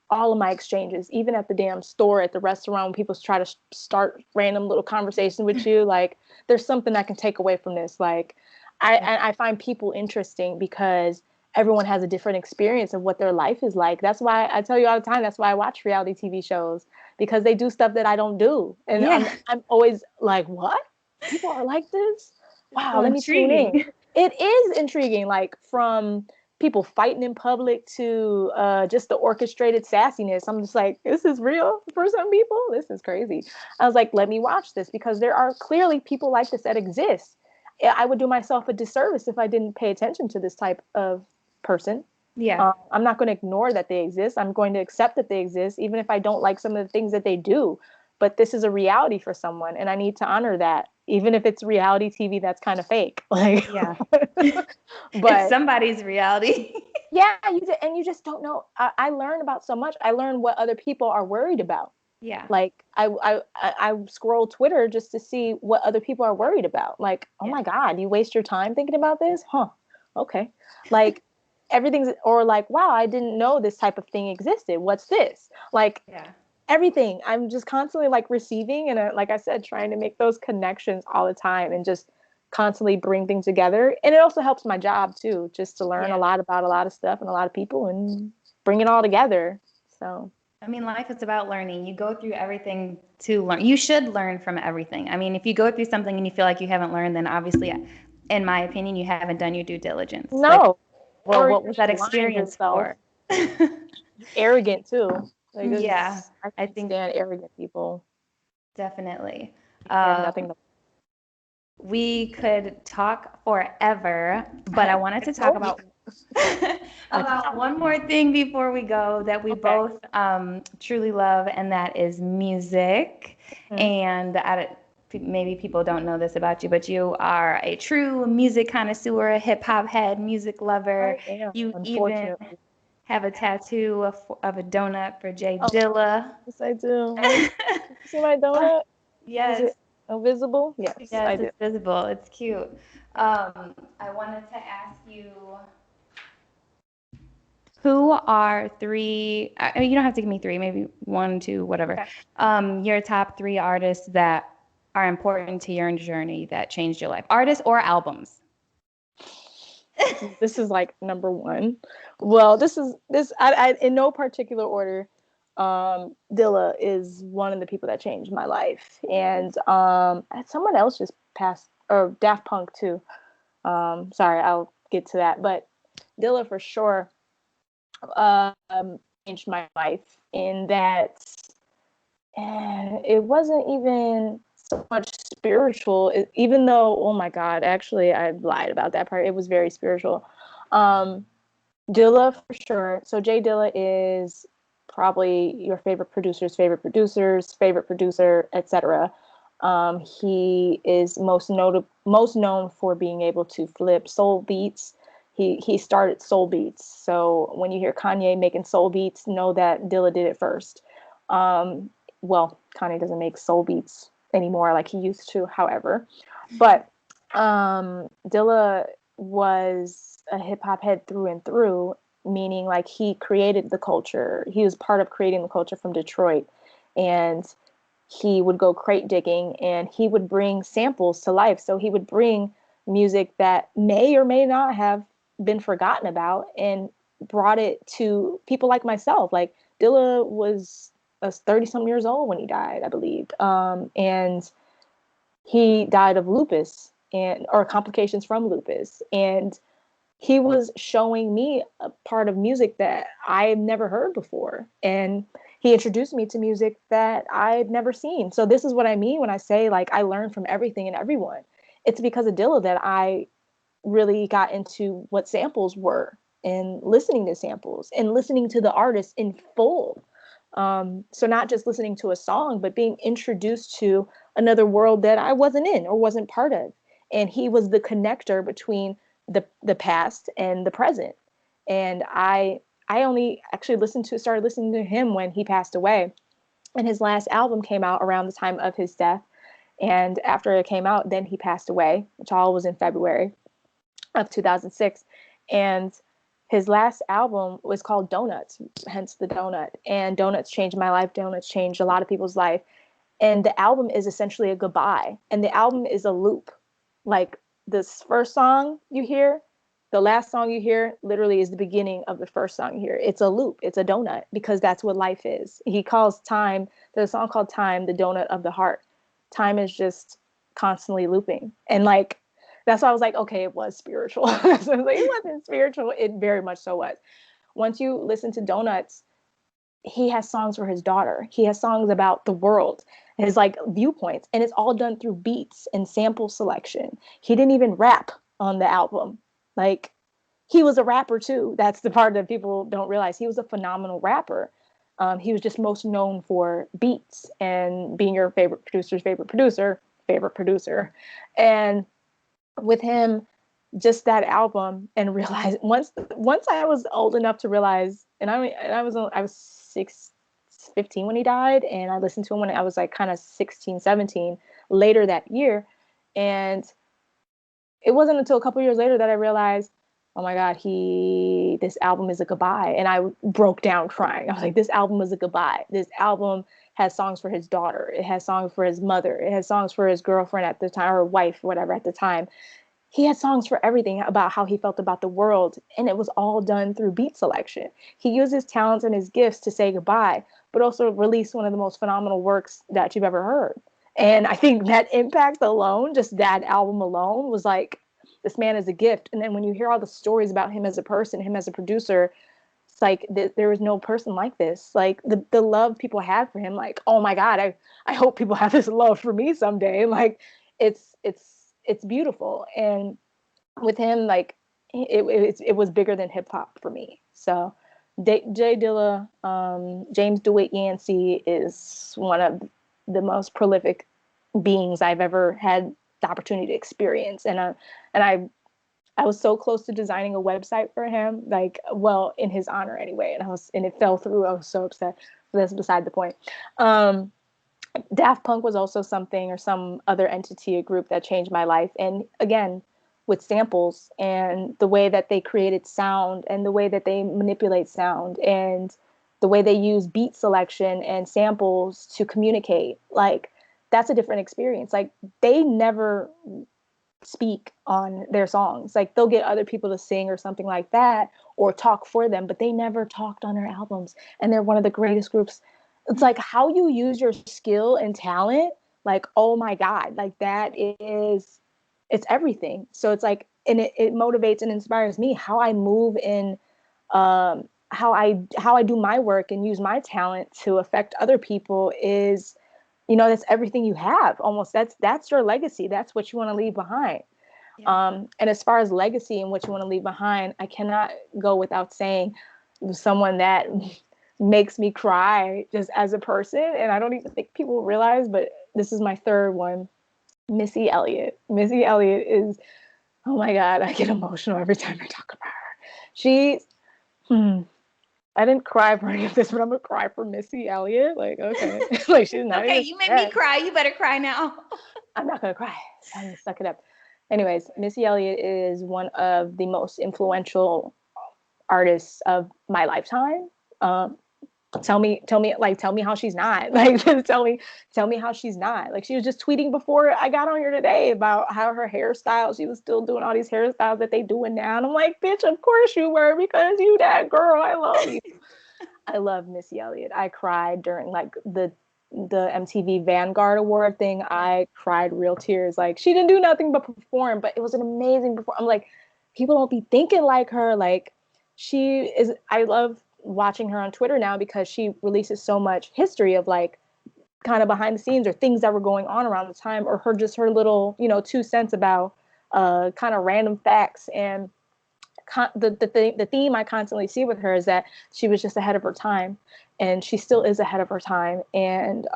all of my exchanges, even at the damn store, at the restaurant, when people try to start random little conversation with you, like, there's something I can take away from this. Like, I find people interesting because everyone has a different experience of what their life is like. That's why I tell you all the time, that's why I watch reality TV shows, because they do stuff that I don't do. And Yeah. I'm always like, what? People are like this? Wow, So let me tune in. intriguing. It is intriguing, like from people fighting in public to just the orchestrated sassiness. I'm just like, this is real for some people. This is crazy. I was like, let me watch this, because there are clearly people like this that exist. I would do myself a disservice if I didn't pay attention to this type of person. Yeah. I'm not going to ignore that they exist. I'm going to accept that they exist, even if I don't like some of the things that they do. But this is a reality for someone, and I need to honor that, even if it's reality TV that's kind of fake. Like, Yeah. It's but somebody's reality. yeah, you just don't know. I learn about so much. I learn what other people are worried about. Yeah. Like, I scroll Twitter just to see what other people are worried about. Like, oh Yeah. my God, you waste your time thinking about this? Huh. Okay. Like, everything's, or like, wow, I didn't know this type of thing existed. What's this? Like, Yeah. everything. I'm just constantly like receiving, and like I said, trying to make those connections all the time, and just constantly bring things together. And it also helps my job too, just to learn a Yeah. lot about a lot of stuff and a lot of people, and bring it all together. So I mean, life is about learning. You go through everything to learn. You should learn from everything. I mean, if you go through something and you feel like you haven't learned, then obviously, in my opinion, you haven't done your due diligence. Like, no, well, or what you're was that lying to experience yourself. for? Arrogant too. Like, Yeah, I I can't think stand arrogant people. definitely. They have nothing to. We could talk forever, but I I wanted to talk told you. about about one more thing before we go that we Okay. both truly love, and that is music. Mhm. And maybe people don't know this about you, but you are a true music connoisseur, hip hop head, music lover. I am, You even unfortunately. have a tattoo of a donut for Jay Oh, Dilla. yes, I do. You see my donut? Is Yes, it invisible? Yes, yes, I do. it's visible. It's cute. I wanted to ask you, who are three, you don't have to give me three, maybe one, two, whatever. Okay. Your top three artists that are important to your journey that changed your life, artists or albums. This is like number one. Well, I in no particular order. Dilla is one of the people that changed my life, and someone else just passed, or Daft Punk too. Sorry, I'll get to that, but Dilla for sure changed my life in that it wasn't even so much spiritual, even though, oh my God, actually, I lied about that part. It was very spiritual. Um, Dilla for sure. So Jay Dilla is probably your favorite producer, etc. He is most known for being able to flip soul beats. He started soul beats. So when you hear Kanye making soul beats, know that Dilla did it first. Um, well, Kanye doesn't make soul beats anymore like he used to, however. But Dilla was a hip hop head through and through, meaning like he created the culture. He was part of creating the culture from Detroit. And he would go crate digging, and he would bring samples to life. So he would bring music that may or may not have been forgotten about, and brought it to people like myself. Like, Dilla was 30 something years old when he died, I believe. And he died of lupus, and or complications from lupus. And he was showing me a part of music that I had never heard before. And he introduced me to music that I'd never seen. So this is what I mean when I say like I learned from everything and everyone. It's because of Dilla that I really got into what samples were and listening to samples and listening to the artist in full. So not just listening to a song, but being introduced to another world that I wasn't in or wasn't part of. And he was the connector between the past and the present. And I only actually started listening to him when he passed away. And his last album came out around the time of his death. And after it came out, then he passed away, which all was in February of 2006. And his last album was called Donuts, hence the donut. And Donuts changed my life. Donuts changed a lot of people's life. And the album is essentially a goodbye. And the album is a loop. Like this first song you hear, the last song you hear literally is the beginning of the first song you hear. It's a loop. It's a donut because that's what life is. He calls time, there's a song called Time, the donut of the heart. Time is just constantly looping. And like, that's why I was like, okay, it was spiritual. So I was like, it wasn't spiritual. It very much so was. Once you listen to Donuts, he has songs for his daughter. He has songs about the world, his like viewpoints, and it's all done through beats and sample selection. He didn't even rap on the album. Like he was a rapper too. That's the part that people don't realize. He was a phenomenal rapper. He was just most known for beats and being your favorite producer's favorite producer. And with him, just that album and realize once I was old enough to realize, and I was 15 when he died, and I listened to him when I was like kind of 16, 17 later that year. And it wasn't until a couple years later that I realized, oh my God, this album is a goodbye. And I broke down crying. I was like, this album is a goodbye. This album has songs for his daughter. It has songs for his mother. It has songs for his girlfriend at the time, or wife, whatever at the time. He had songs for everything about how he felt about the world. And it was all done through beat selection. He used his talents and his gifts to say goodbye, but also release one of the most phenomenal works that you've ever heard. And I think that impact alone, just that album alone, was like, this man is a gift. And then when you hear all the stories about him as a person, him as a producer, it's like there was no person like this. Like the love people had for him, like, oh my God, I hope people have this love for me someday. Like it's beautiful. And with him, like it was bigger than hip hop for me. So Jay Dilla, James DeWitt Yancey is one of the most prolific beings I've ever had the opportunity to experience. And I was so close to designing a website for him, like, well, in his honor anyway. And it fell through. I was so upset. But that's beside the point. Daft Punk was also something, or some other entity, a group that changed my life. And again, with samples and the way that they created sound and the way that they manipulate sound and the way they use beat selection and samples to communicate, like that's a different experience. Like they never speak on their songs. Like they'll get other people to sing or something like that or talk for them, but they never talked on their albums. And they're one of the greatest groups. It's like how you use your skill and talent. Like, oh my God, like it's everything. So it's like, and it motivates and inspires me how I move in, how I do my work and use my talent to affect other people is, that's everything you have almost. That's your legacy. That's what you want to leave behind. Yeah. And as far as legacy and what you want to leave behind, I cannot go without saying someone that makes me cry just as a person. And I don't even think people realize, but this is my third one. Missy Elliott. Missy Elliott is, oh my God, I get emotional every time I talk about her. I didn't cry for any of this, but I'm gonna cry for Missy Elliott. Like, okay. Like she's not okay, you made me cry. You better cry now. I'm not gonna cry. I'm gonna suck it up. Anyways, Missy Elliott is one of the most influential artists of my lifetime. Tell me how she's not. Like tell me how she's not. Like she was just tweeting before I got on here today about how her hairstyle, she was still doing all these hairstyles that they doing now. And I'm like, bitch, of course you were, because you that girl. I love you. I love Missy Elliott. I cried during like the MTV Vanguard Award thing. I cried real tears. Like she didn't do nothing but perform, but it was an amazing performance. I'm like, people don't be thinking like her. Like she is, I love watching her on Twitter now because she releases so much history of like kind of behind the scenes or things that were going on around the time, or her little, 2 cents about kind of random facts. And the theme I constantly see with her is that she was just ahead of her time, and she still is ahead of her time. And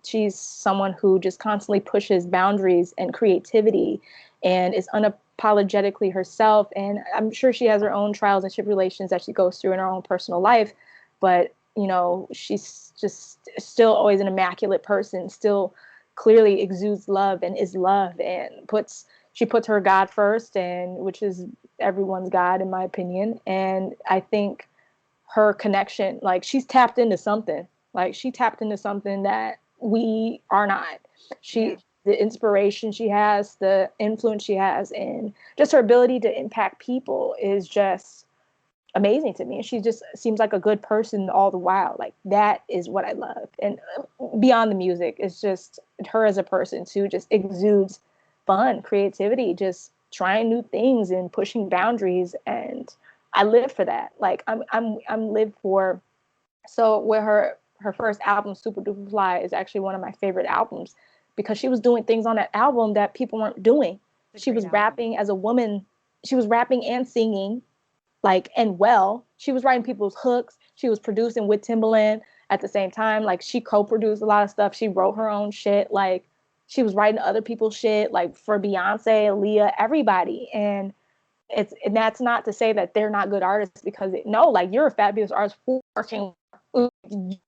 she's someone who just constantly pushes boundaries and creativity and is unapologetically herself. And I'm sure she has her own trials and tribulations that she goes through in her own personal life, but she's just still always an immaculate person, still clearly exudes love and is love, and she puts her God first, and which is everyone's God in my opinion. And I think her connection, like she's tapped into something, that we are not. The inspiration she has, the influence she has, and just her ability to impact people is just amazing to me. And she just seems like a good person all the while. Like that is what I love. And beyond the music, it's just her as a person too, just exudes fun, creativity, just trying new things and pushing boundaries. And I live for that. Like I'm live for. So with her first album, Super Duper Fly, is actually one of my favorite albums because she was doing things on that album that people weren't doing. She was rapping as a woman. She was rapping and singing, she was writing people's hooks. She was producing with Timbaland at the same time. Like she co-produced a lot of stuff. She wrote her own shit. Like she was writing other people's shit, like for Beyonce, Aaliyah, everybody. And that's not to say that they're not good artists, because like you're a fabulous artist for working.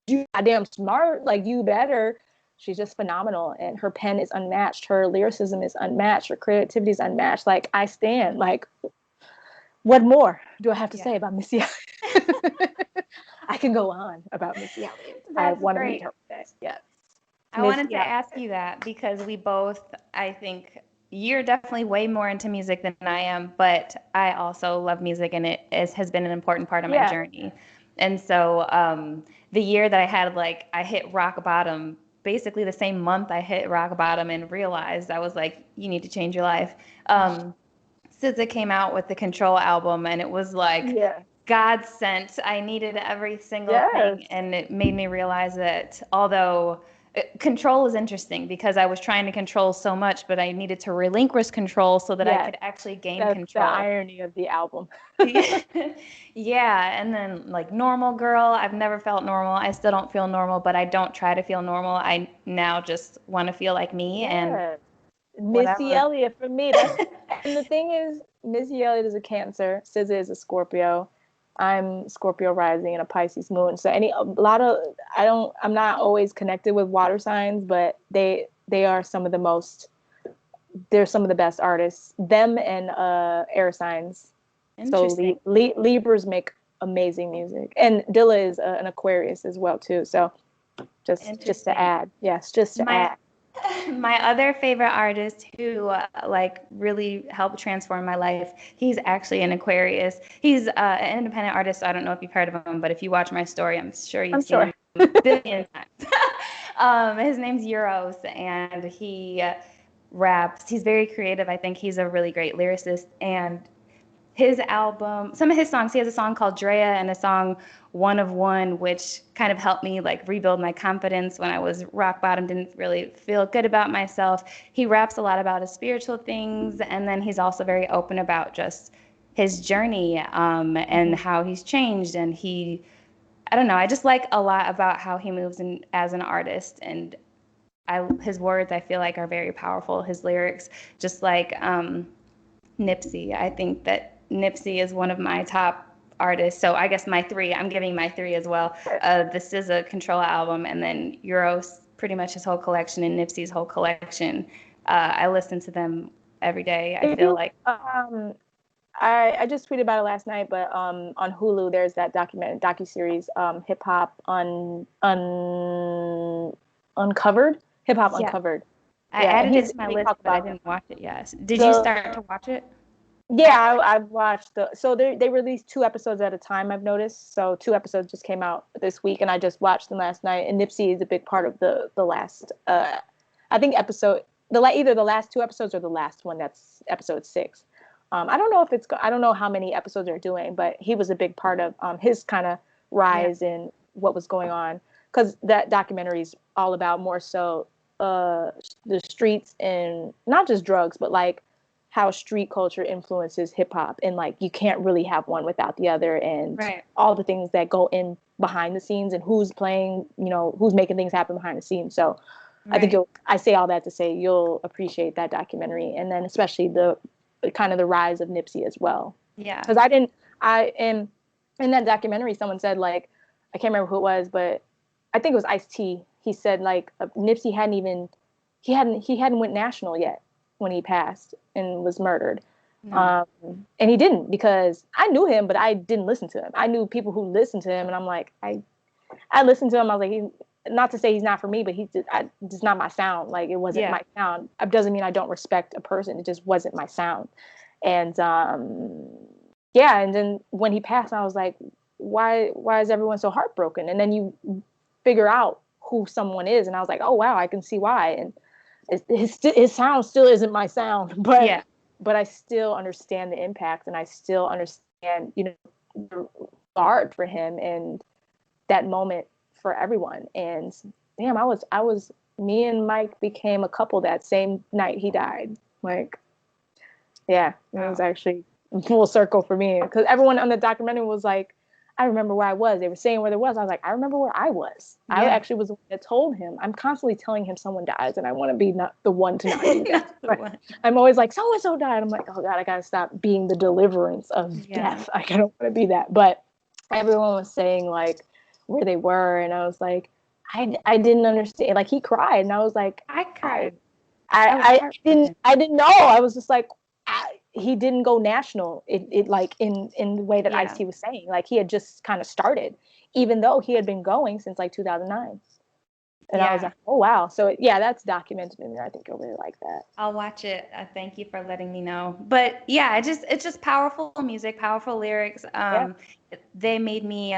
You goddamn smart. Like you better. She's just phenomenal, and her pen is unmatched. Her lyricism is unmatched. Her creativity is unmatched. Like I stand. Like, what more do I have to say about Missy Elliott? I can go on about Missy Elliott. I want to meet her one day. Yes. I wanted to ask you that because we both, I think you're definitely way more into music than I am, but I also love music, and has been an important part of my journey. And so the year that I hit rock bottom, basically the same month I hit rock bottom and realized, I was like, you need to change your life. SZA came out with the Control album, and it was like God sent. I needed every single thing, and it made me realize that although control is interesting, because I was trying to control so much, but I needed to relinquish control so that I could actually gain control. The irony of the album. Yeah, and then like Normal Girl, I've never felt normal. I still don't feel normal, but I don't try to feel normal. I now just want to feel like me. And Missy Elliott for me. And the thing is, Missy Elliott is a Cancer. SZA is a Scorpio. I'm Scorpio rising and a Pisces moon. So I'm not always connected with water signs, but they are some of the most. They're some of the best artists. Them and air signs. So Libras make amazing music, and Dilla is an Aquarius as well too. So just to add, add. My other favorite artist who really helped transform my life, he's actually an Aquarius. He's an independent artist, so I don't know if you've heard of him, but if you watch my story, I'm sure you've seen him a billion times. His name's Euroz, and he raps. He's very creative. I think he's a really great lyricist, and his album, some of his songs, he has a song called Drea and a song One of One, which kind of helped me rebuild my confidence when I was rock bottom, didn't really feel good about myself. He raps a lot about his spiritual things, and then he's also very open about just his journey and how he's changed. And I don't know, I just like a lot about how he moves as an artist, and his words I feel like are very powerful. His lyrics, just like Nipsey, I think that Nipsey is one of my top artists. So I guess I'm giving my three as well. The SZA Control album, and then Euros, pretty much his whole collection, and Nipsey's whole collection. I listen to them every day. I feel like. I just tweeted about it last night, but on Hulu there's that docuseries, Hip Hop Uncovered. Hip Hop Uncovered. I added it to my list, but I didn't watch it yet. Did you start to watch it? Yeah, I've watched so they release 2 episodes at a time, I've noticed. So 2 episodes just came out this week, and I just watched them last night. And Nipsey is a big part of the last I think either the last 2 episodes or the last one, that's episode 6. I don't know how many episodes they're doing, but he was a big part of his kind of rise in what was going on. Because that documentary is all about more so the streets and not just drugs, but like how street culture influences hip hop, and like you can't really have one without the other, and all the things that go in behind the scenes, and who's playing, who's making things happen behind the scenes. So I think I say all that to say you'll appreciate that documentary, and then especially the kind of the rise of Nipsey as well. Yeah. Because in that documentary, someone said, like, I can't remember who it was, but I think it was Ice-T. He said, like, Nipsey hadn't went national yet when he passed and was murdered. No. And he didn't, because I knew him, but I didn't listen to him. I knew people who listened to him, and I'm like, I listened to him. I was like, not to say he's not for me, but just not my sound. Like, it wasn't my sound. It doesn't mean I don't respect a person. It just wasn't my sound. And and then when he passed, I was like, why is everyone so heartbroken? And then you figure out who someone is, and I was like, oh wow, I can see why. And his sound still isn't my sound, but I still understand the impact, and I still understand, the art for him and that moment for everyone. And damn, me and Mike became a couple that same night he died. Like, it was actually full circle for me, because everyone on the documentary was like, I remember where I was. They were saying where there was. I was like, I remember where I was. Yeah. I actually was the one that told him. I'm constantly telling him someone dies, and I want to be not the one to not do that. I'm always like, so-and-so died. I'm like, oh God, I got to stop being the deliverance of death. I don't want to be that. But everyone was saying, like, where they were, and I was like, I didn't understand. Like, he cried, and I was like, I cried. I didn't know. I was just like, he didn't go national. It like in the way that Ice-T was saying, like, he had just kind of started, even though he had been going since like 2009. And I was like, oh wow. So that's documented in there. I think you'll really like that. I'll watch it. Thank you for letting me know. But yeah, it's just powerful music, powerful lyrics. They made me.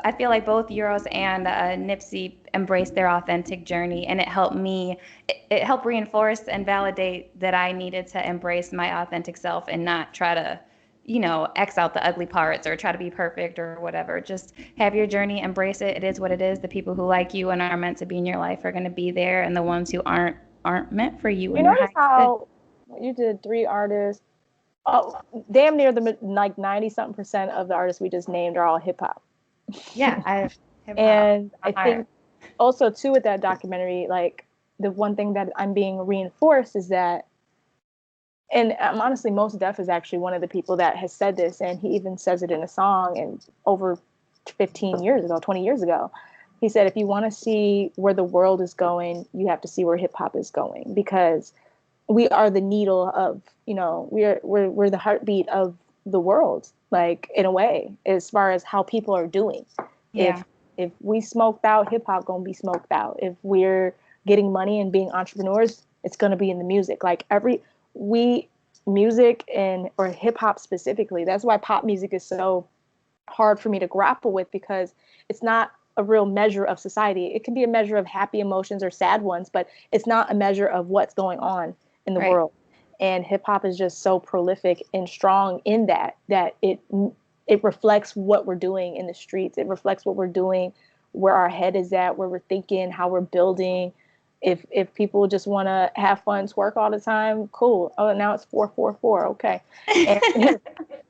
I feel like both Euros and Nipsey embraced their authentic journey, and it helped me. It helped reinforce and validate that I needed to embrace my authentic self and not try to, X out the ugly parts or try to be perfect or whatever. Just have your journey, embrace it. It is what it is. The people who like you and are meant to be in your life are going to be there, and the ones who aren't meant for you. You notice how you did 3 artists? Oh, damn near the like 90-something% of the artists we just named are all hip hop. Yeah, and I think also too with that documentary, like, the one thing that I'm being reinforced is that, and honestly, Mos Def is actually one of the people that has said this, and he even says it in a song, and over 15 years ago, 20 years ago, he said, if you want to see where the world is going, you have to see where hip hop is going, because we are the needle of, we're the heartbeat of the world, like, in a way, as far as how people are doing. If we smoked out, hip hop gonna be smoked out. If we're getting money and being entrepreneurs, it's gonna be in the music. Like, music or hip hop specifically. That's why pop music is so hard for me to grapple with, because it's not a real measure of society. It can be a measure of happy emotions or sad ones, but it's not a measure of what's going on in the world. And hip hop is just so prolific and strong in that it reflects what we're doing in the streets. It reflects what we're doing, where our head is at, where we're thinking, how we're building. If people just want to have fun, twerk all the time, cool. Oh, now it's 444. Okay.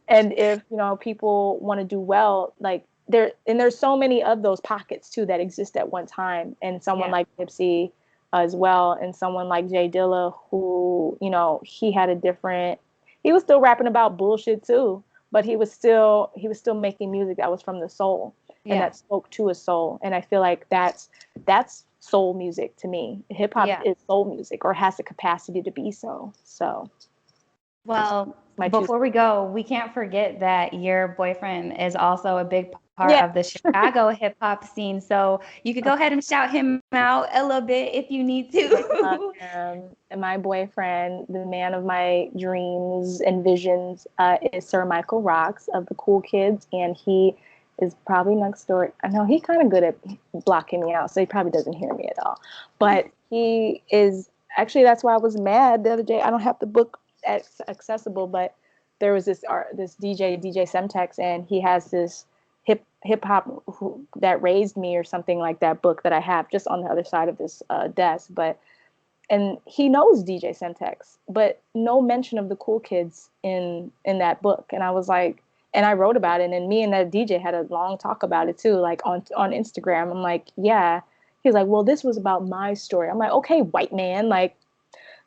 And if, people want to do well, like, there's so many of those pockets too that exist at one time. And someone like Nipsey as well, and someone like J Dilla, who, he was still rapping about bullshit too, but he was still making music that was from the soul and that spoke to a soul. And I feel like that's soul music to me. Hip hop is soul music, or has the capacity to be so. Well, before we go, we can't forget that your boyfriend is also a big part of the Chicago hip hop scene. So you could go ahead and shout him out a little bit if you need to. And my boyfriend, the man of my dreams and visions, is Sir Michael Rocks of the Cool Kids, and he is probably next door. I know he's kind of good at blocking me out, so he probably doesn't hear me at all. But he is actually, that's why I was mad the other day. I don't have the book accessible, but there was this DJ Semtex, and he has this hip hop that raised me or something like that book that I have just on the other side of this desk. But and he knows DJ Semtex, but no mention of the cool kids in that book. And I was like, and I wrote about it, and me and that DJ had a long talk about it too, like on Instagram. I'm like, yeah. He's like, well, this was about my story. I'm like, okay, white man, like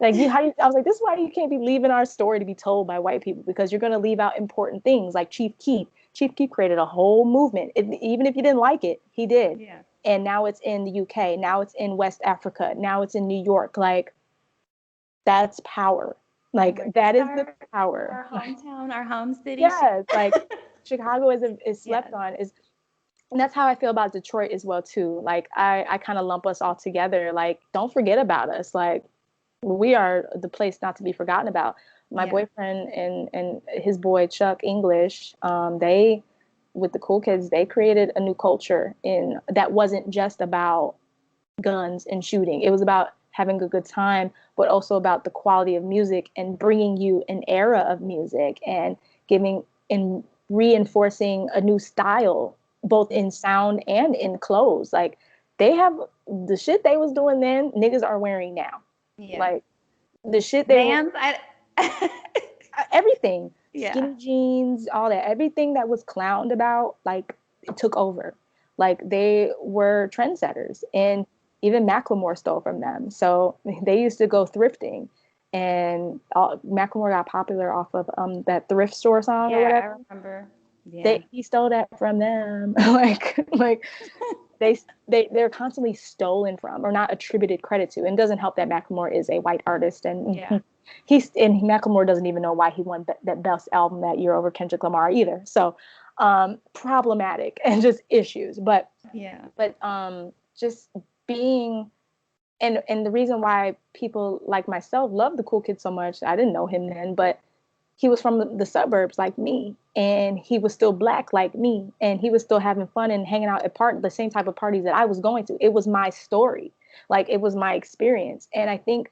you, I was like, this is why you can't be leaving our story to be told by white people, because you're going to leave out important things like Chief Keef. Chief Keef created a whole movement. Even if you didn't like it, he did. Yeah. And now it's in the UK. Now it's in West Africa. Now it's in New York. Like, that's power. Like, that is the power. Our hometown, our home city. Yes, like Chicago is slept on. And that's how I feel about Detroit as well too. Like, I kind of lump us all together. Like, don't forget about us. Like, we are the place not to be forgotten about. My boyfriend and his boy Chuck English, they, with the cool kids, they created a new culture that wasn't just about guns and shooting. It was about having a good time, but also about the quality of music and bringing you an era of music and giving and reinforcing a new style, both in sound and in clothes. Like, they have the shit they was doing then, niggas are wearing now. Yeah. Like, the shit they Vans, everything. Yeah. Skinny jeans, all that. Everything that was clowned about, like, it took over. Like, they were trendsetters. And even Macklemore stole from them. So they used to go thrifting. And Macklemore got popular off of that thrift store song or whatever. I remember. Yeah. He stole that from them. like they're constantly stolen from or not attributed credit to. And it doesn't help that Macklemore is a white artist, and Macklemore doesn't even know why he won that best album that year over Kendrick Lamar either. So problematic and just issues. But just being and the reason why people like myself love the cool kid so much, I didn't know him then, but he was from the suburbs like me, and he was still Black like me, and he was still having fun and hanging out at the same type of parties that I was going to. It was my story. Like, it was my experience. And I think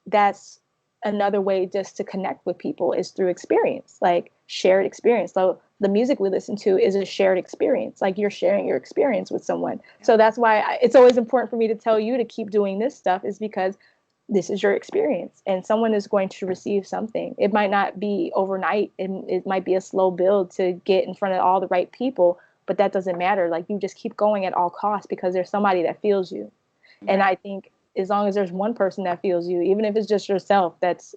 that's another way just to connect with people is through experience, like shared experience. So the music we listen to is a shared experience. Like, you're sharing your experience with someone. So that's why it's always important for me to tell you to keep doing this stuff, is because this is your experience, and someone is going to receive something. It might not be overnight, and it might be a slow build to get in front of all the right people, but that doesn't matter. Like, you just keep going at all costs, because there's somebody that feels you. Right. And I think as long as there's one person that feels you, even if it's just yourself, that's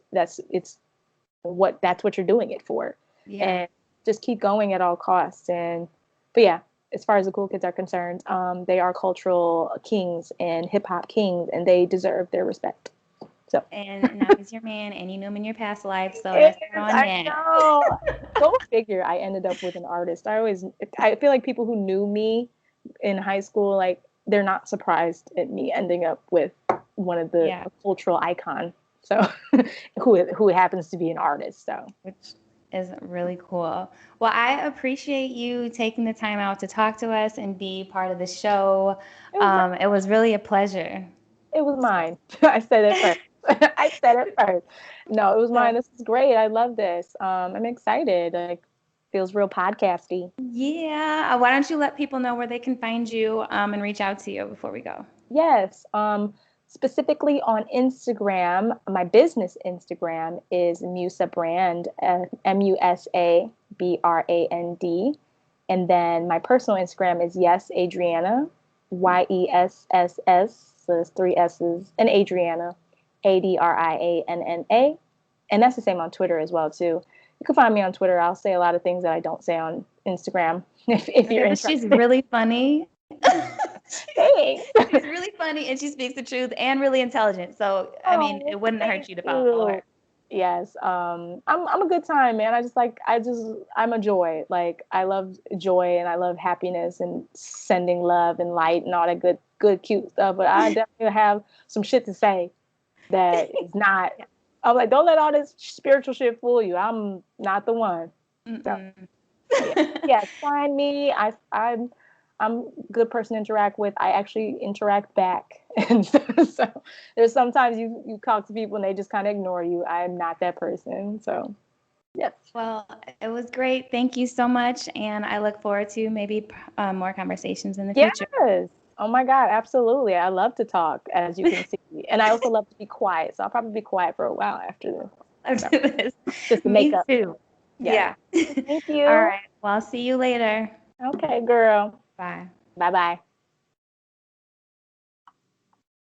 what you're doing it for. Yeah. And just keep going at all costs. But yeah, as far as the cool kids are concerned, they are cultural kings and hip hop kings, and they deserve their respect. So. And now he's your man, and you knew him in your past life, so that's on that. I know. Go figure. I ended up with an artist. I feel like people who knew me in high school, like, they're not surprised at me ending up with one of the cultural icon. So who happens to be an artist. So, which is really cool. Well, I appreciate you taking the time out to talk to us and be part of the show. It was really a pleasure. It was mine. I said it first. I said it first. No, it was mine. This is great. I love this. I'm excited. Like, feels real podcasty. Yeah. Why don't you let people know where they can find you and reach out to you before we go? Yes. Specifically on Instagram, my business Instagram is Musa Brand, MUSABRAND. And then my personal Instagram is Yes Adriana, YESSS. So there's 3 S's, and Adriana, ADRIANNA. And that's the same on Twitter as well, too. You can find me on Twitter. I'll say a lot of things that I don't say on Instagram if you're interested. She's really funny. Thanks. She's really funny, and she speaks the truth and really intelligent. So, I mean, it wouldn't hurt you to follow her. Yes. I'm a good time, man. I'm a joy. Like, I love joy, and I love happiness and sending love and light and all that good, cute stuff. But I definitely have some shit to say that is not. I'm like, don't let all this spiritual shit fool you. I'm not the one. So, find me. I'm a good person to interact with. I actually interact back. And so there's sometimes you talk to people and they just kind of ignore you. I'm not that person. So Yes. Well, it was great. Thank you so much. And I look forward to maybe more conversations in the future. Yes. Oh my God, absolutely. I love to talk, as you can see. And I also love to be quiet. So I'll probably be quiet for a while after this. After this. Just to make Me up. too. Yes. Yeah. Thank All you. right. Well, I'll see you later. Okay, girl. Bye. Bye bye.